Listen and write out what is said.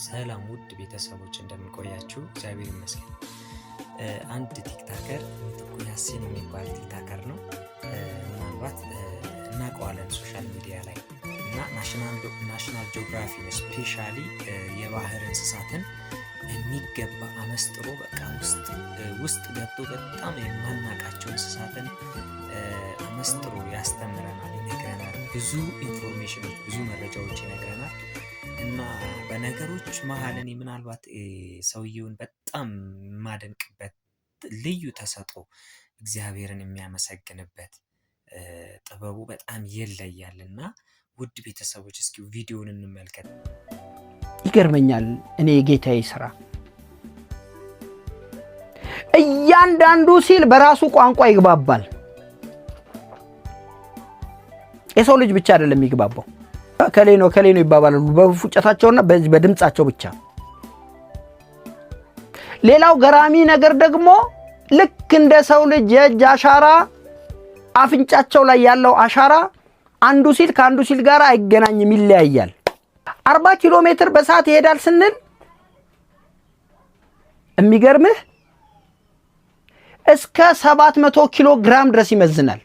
ሰላም ውድ ቤተሰቦች እንደምን ቆያችሁ? እግዚአብሔር ይመስገን። አንድ ቲክታከር ምትኩ ያሲን የሚባል ቲክታከር ነው። ምናልባት እናውቀዋለን ሶሻል ሚዲያ ላይ እና ናሽናል ጂኦግራፊ ስፔሻሊ የባህር እንስሳትን የሚገባ አመስጥሮ በቃ ውስጥ ገብቶ በጣም የማናውቃቸው እንስሳትን አመስጥሮ ያስተምረናል፣ ይነግረናል። ብዙ ኢንፎርሜሽኖች፣ ብዙ መረጃዎች ይነግረናል። እና በነገሮች መሀል እኔ ምናልባት ሰውየውን በጣም የማደንቅበት ልዩ ተሰጥኦ እግዚአብሔርን የሚያመሰግንበት ጥበቡ በጣም ይለያል። እና ውድ ቤተሰቦች እስኪ ቪዲዮውን እንመልከት። ይገርመኛል። እኔ የጌታዬ ስራ እያንዳንዱ ሲል በራሱ ቋንቋ ይግባባል። የሰው ልጅ ብቻ አይደለም የሚግባባው፣ ከሌ ነው ይባባላሉ በፉጨታቸውና በድምጻቸው ብቻ። ሌላው ገራሚ ነገር ደግሞ ልክ እንደ ሰው ልጅ የእጅ አሻራ አፍንጫቸው ላይ ያለው አሻራ አንዱ ሲል ከአንዱ ሲል ጋር አይገናኝም፣ ይለያያል። 40 ኪሎ ሜትር በሰዓት ይሄዳል ስንል የሚገርምህ እስከ 700 ኪሎ ግራም ድረስ ይመዝናል።